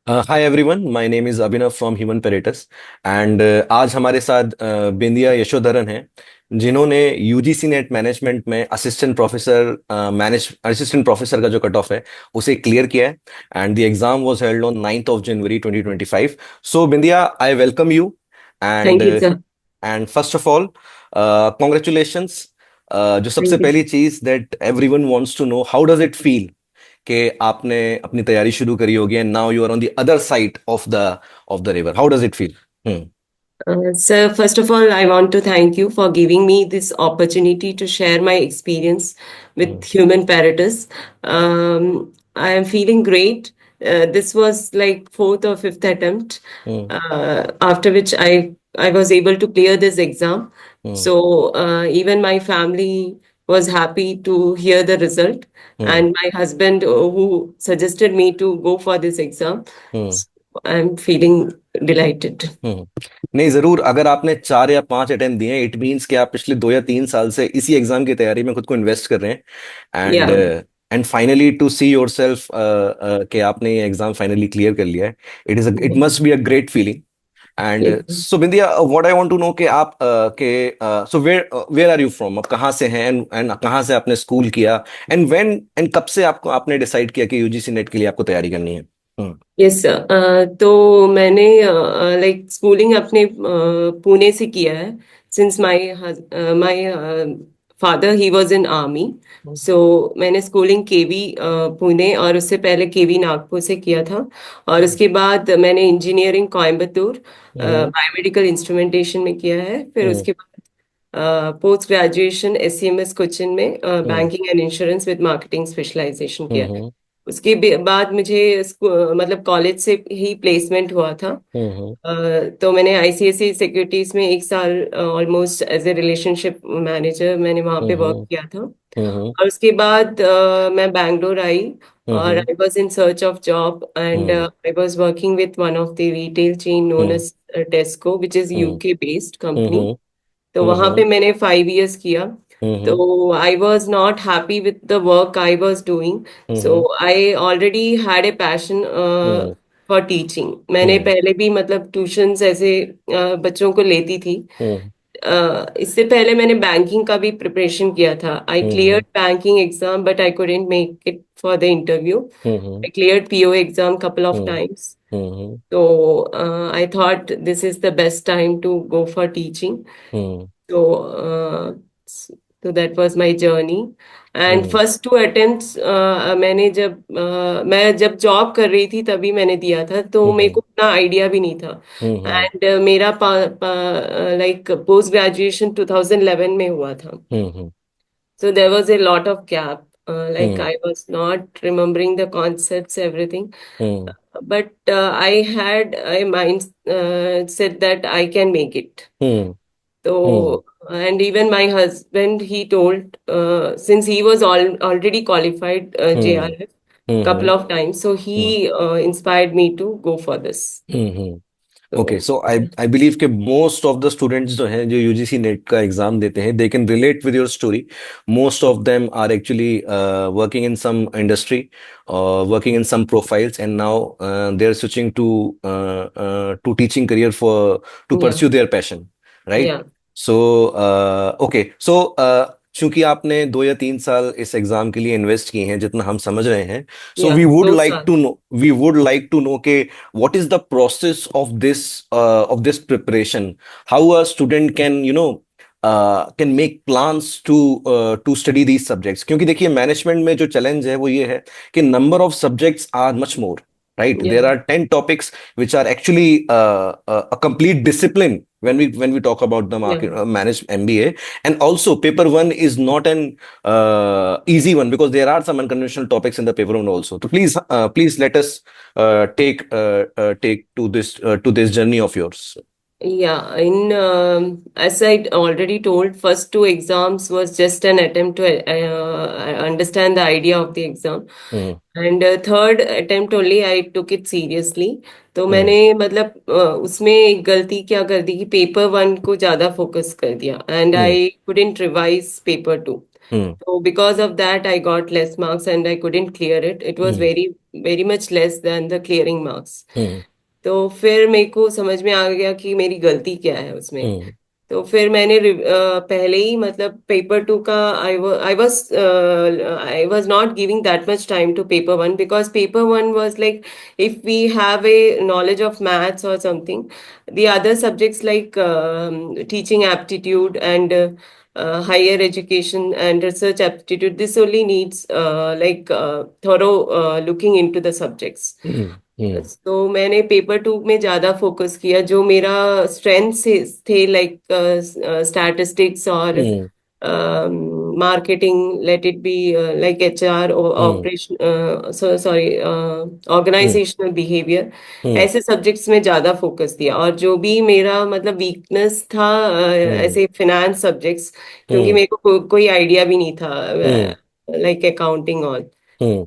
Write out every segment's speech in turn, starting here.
Hi everyone, my name is Abhinav from human parrots and आज हमारे साथ बिंदिया यशोधरन हैं, जिन्होंने यूजीसी नेट मैनेजमेंट में असिस्टेंट प्रोफेसर का जो कट ऑफ है उसे क्लियर किया है। And the exam was held on 9th of January 2025। So Bindiya, I welcome you and thank you sir. And first of all congratulations. जो सबसे थैंक यू। पहली चीज that everyone wants to know, how does it feel कि आपने अपनी तैयारी शुरू करी होगी and now you are on the other side of the river? How does it feel? Hmm. Sir, first of all, I want to thank you for giving me this opportunity to share my experience with hmm. human paratus. I am feeling great. This was like fourth or fifth attempt, hmm. after which I was able to clear this exam. Hmm. So even my family was happy to hear the result, hmm. and my husband who suggested me to go for this exam. Hmm. So I'm feeling delighted. हम्म। नहीं, जरूर। अगर आपने 4 या 5 attempt दिए हैं, it means कि आप पिछले 2 या 3 साल से इसी एग्जाम की तैयारी में खुद को इन्वेस्ट कर रहे हैं। And Yeah. And finally to see yourself कि आपने ये एग्जाम फाइनली क्लियर कर लिया है, it must be a great feeling. And Yes. So Bindiya, what I want to know कि आप so where are you from, आप कहाँ से हैं, एंड कहाँ से आपने स्कूल किया, एंड कब से आपको आपने डिसाइड किया कि यूजीसी नेट के लिए आपको तैयारी करनी है? हम्म। Yes sir. तो मैंने लाइक स्कूलिंग अपने पुणे से किया है। Since my father he was in army, so मैंने स्कूलिंग केवी पुणे और उससे पहले केवी नागपुर से किया था। और उसके बाद मैंने इंजीनियरिंग कोयम्बतूर हम्म। बायोमेडिकल इंस्ट्रूमेंटेशन में किया है। फिर हम्म। उसके बाद पोस्ट ग्रेजुएशन एससीएमएस कोचिन में hmm. Banking and insurance with marketing specialisation किया है। हम्म। उसके बाद मुझे मतलब कॉलेज से ही प्लेसमेंट हुआ था। हम्म। तो मैंने आईसीआईसीआई सिक्योरिटीज में एक साल almost as a relationship manager मैंने वहाँ पे वर्क हम्म। किया था। हम्म। और उसके बाद मैं बैंगलोर आई और hmm. I was in search of job and hmm. I was working with one of the retail chain known hmm. As Tesco which is hmm. UK based company. Hmm. तो वहां पे हम्म। मैंने 5 years किया। हम्म। तो I was not happy with the work I was doing. So hmm. I already had a passion hmm. For teaching. मैंने हम्म। पहले भी मतलब ट्यूशंस ऐसे बच्चों को लेती थी। हम्म। इससे पहले मैंने बैंकिंग का भी प्रिपरेशन किया था। I hmm. Cleared banking exam but I couldn't make it for the interview. Hmm. I cleared PO exam couple of hmm. times. Hmm. So I thought this is the best time to go for teaching. Hmm. So, so that was my journey. And hmm. first 2 attempts मैंने मैं जब job कर रही थी तभी मैंने दिया था, तो मेरे हम्म। को उतना आइडिया भी नहीं था। हम्म। एंड मेरा लाइक पोस्ट ग्रेजुएशन 2011 में हुआ था। हम्म। So there was a lot of gap. Like hmm. I was not remembering the concepts, everything. Hmm. But I had a mind said that I can make it. Hmm. Hmm. So, and even my husband, he told, since he was already qualified hmm. JRF couple hmm. of times, so he inspired me to go for this. Hmm. Okay, So, so I I believe कि most of the students जो हैं, जो UGC NET का exam देते हैं, they can relate with your story. Most of them are actually working in some industry, working in some profiles, and now they are switching to teaching career for to yeah, pursue their passion, right? yeah, so okay, so चूंकि आपने 2 या 3 साल इस exam के लिए invest किए हैं, जितना हम समझ रहे हैं, so yeah. Those are. We would like to know के what is the process of this preparation, how a student can can make plans to study these subjects? क्योंकि देखिए, मैनेजमेंट में जो चैलेंज है वो ये है कि number of subjects are much more, right? There Yeah, are 10 topics which are actually a complete discipline when we talk about the yeah. market managed MBA. And also paper one is not an easy one, because there are some unconventional topics in the paper one also. So please let us take to this journey of yours. Yeah, in as I already told, first two exams was just an attempt to understand the idea of the exam, hmm. and third attempt only I took it seriously. तो हम्म। मैंने मतलब उसमें एक गलती क्या कर दी कि paper one को ज्यादा फोकस कर दिया and hmm. I couldn't revise paper two. Hmm. So because of that, I got less marks and I couldn't clear it. It was Hmm. very much less than the clearing marks. Hmm. तो फिर मेरे को समझ में आ गया कि मेरी गलती क्या है उसमें। Hmm. तो फिर मैंने पहले ही मतलब पेपर टू का I was not giving that much time to paper one, because paper one was like if we have a knowledge of maths और something, the other subjects like teaching aptitude and higher education and research aptitude, this only needs thorough looking into the subjects. Hmm. Hmm. तो मैंने paper two में ज्यादा focus किया, जो मेरा strength थे like statistics और Hmm. Marketing, let it be like HR, Hmm. Operation, sorry, Hmm. Organisational behaviour, Hmm. ऐसे सब्जेक्ट्स में ज्यादा फोकस दिया। और जो भी मेरा मतलब वीकनेस था, Hmm. ऐसे फिनेंस सब्जेक्ट्स, क्योंकि Hmm. मेरे को कोई आइडिया भी नहीं था Hmm. लाइक अकाउंटिंग और, Hmm.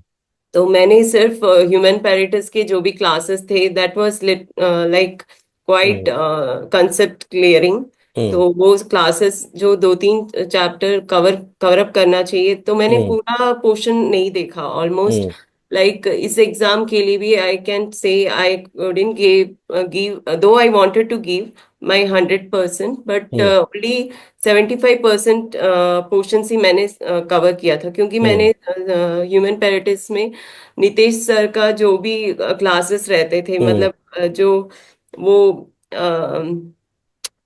तो मैंने सिर्फ ह्यूमन पैरेटस के जो भी क्लासेस थे, that was like quite Hmm. Concept clearing. Hmm. तो वो क्लासेस जो दो तीन चैप्टर कवर अप करना चाहिए, तो मैंने Hmm. पूरा पोर्शन नहीं देखा ऑलमोस्ट। Hmm. लाइक इस एग्जाम के लिए भी I can say I couldn't give though I wanted to give my 100%, but Hmm. Only 75% portion ही मैंने कवर किया था, क्योंकि मैंने Hmm. ह्यूमन पैरेटिस में नितेश सर का जो भी क्लासेस रहते थे, Hmm. मतलब जो वो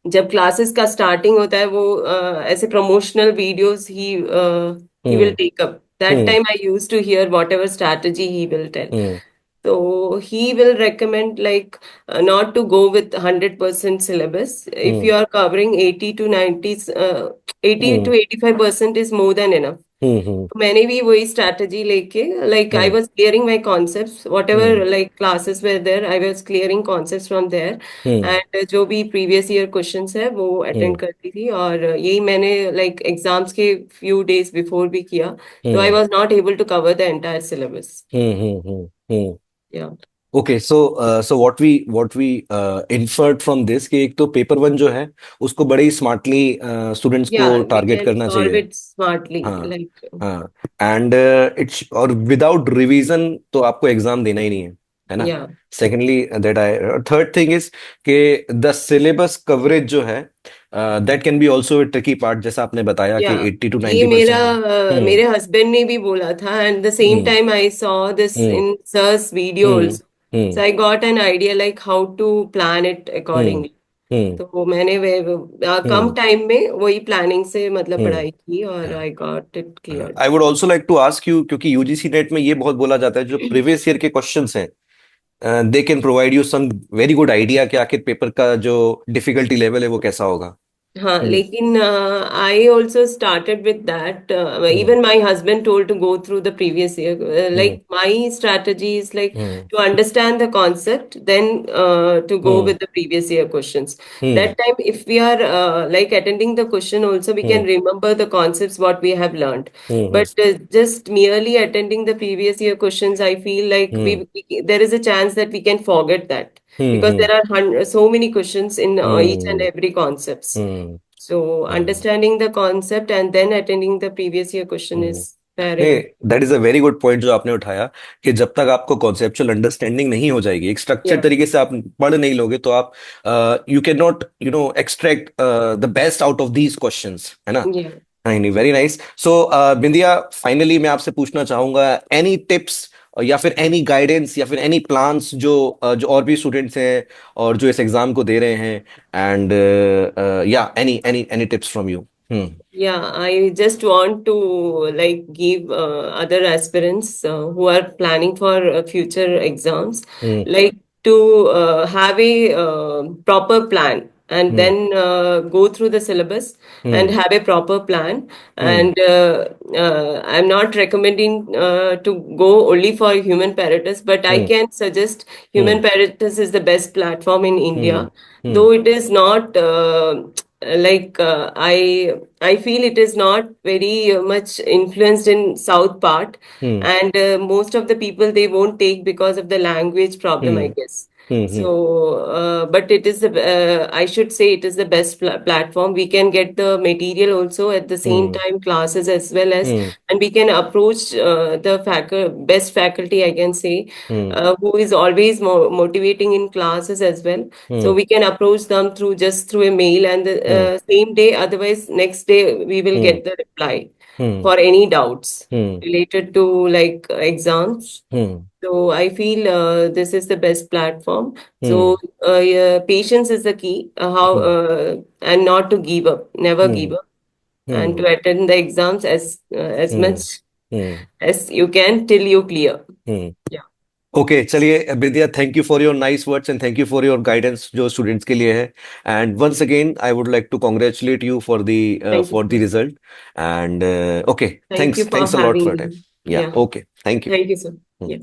जब क्लासेस का स्टार्टिंग होता है, वो ऐसे promotional videos he will Hmm. Take up, that Hmm. Time I use to hear whatever strategy he will tell. Hmm. So he will recommend like not to go with 100% syllabus. If Hmm. you are covering 80 to 90, 80 Hmm. to 85% is more than enough. Hmm. Hmm. तो मैंने भी वही strategy लेके, like I Hmm. Was clearing my concepts what Hmm. Ever like classes were there, I was clearing concepts from there, Hmm. And जो भी previous year questions है वो Hmm. Attend करती थी। और यही मैंने लाइक एग्जाम्स के फ्यू डेज बिफोर भी किया, तो I Hmm. Was not able to cover the entire syllabus. Hmm. Hmm. Hmm. Hmm. या okay, so what we inferred from this कि एक तो पेपर वन जो है उसको बड़े ही स्मार्टली स्टूडेंट्स को Yeah, we टारगेट can करना solve चाहिए। it smartly. हाँ। Like, हाँ। एंड इट्स और विदाउट रिवीजन तो आपको एग्जाम देना ही नहीं है ना। yeah, secondly that I third thing is कि द सिलेबस कवरेज जो है that can be also tricky part, जैसा आपने बताया कि yeah. 80 to ये 90%। हम्म। मेरे हस्बैंड ने भी बोला था, and the same hmm. Time I saw this hmm. In sir's video hmm. Also, so hmm. I got an idea like how to plan it hmm. Accordingly. Hmm. तो मैंने कम हम्म। Time में वही प्लानिंग से मतलब हम्म। पढ़ाई की, और I got it clear. I would also like to ask you, क्योंकि यूजीसी नेट में ये बहुत बोला जाता है जो प्रीवियस ईयर के क्वेश्चंस हैं they can provide you some very good idea कि आखिर पेपर का जो डिफिकल्टी लेवल है वो कैसा होगा। हाँ, हम्म। लेकिन I also started with that, hmm. Even my husband told to go through the previous year, hmm. Like my strategy is like hmm. to understand the concept, then to go hmm. with the previous year questions. Hmm. That time, if we are like attending the question, also we can hmm. remember the concepts what we have learned. Hmm. But just merely attending the previous year questions, I feel like hmm. there is a chance that we can forget that, hmm. because hmm. there are so many questions in each and hmm. every concepts. Hmm. So hmm. understanding the concept and then attending the previous year question hmm. is very नहीं, that important. Is a very good point जो आपने उठाया कि जब तक आपको conceptual understanding नहीं हो जाएगी, एक स्ट्रक्चर Yeah, तरीके से आप पढ़ नहीं लोगे, तो आप you can not extract the best out of these questions, है ना। yeah. नहीं नहीं, वेरी नाइस। सो बिंदिया, फाइनली मैं आपसे पूछना चाहूंगा एनी टिप्स या फिर एनी गाइडेंस या फिर एनी प्लान्स जो और भी स्टूडेंट्स हैं और जो इस एग्जाम को दे रहे हैं, एंड या any any any tips from you. Hmm. Yeah, I just want to like give other aspirants who are planning for future exams, hmm. like to have a proper plan, and hmm. then go through the syllabus and hmm. have a proper plan. Hmm. And I'm not recommending to go only for human paratus, but I hmm. can suggest hmm. human paratus is the best platform in hmm. India, hmm. though it is not. I feel it is not very much influenced in south part, hmm. and most of the people they won't take because of the language problem, I hmm. guess. So, but it is I should say it is the best platform. We can get the material also at the same time, classes as well as, and we can approach the best faculty, I can say, who is always motivating in classes as well. So we can approach them through a mail, and the same day, otherwise next day we will get the reply for any doubts related to like exams. So I feel this is the best platform. So yeah, patience is the key. How and not to give up, never give up, and to attend the exams as much as you can till you clear. Yeah. Okay चलिए Bindiya, thank you for your nice words and thank you for your guidance जो students के लिए है. And once again I would like to congratulate you Thank you, for the sir. Result. And okay, Thank you thanks for a lot having for your me. Time. Yeah Yeah. Okay, thank Thank you, sir. You. Yeah.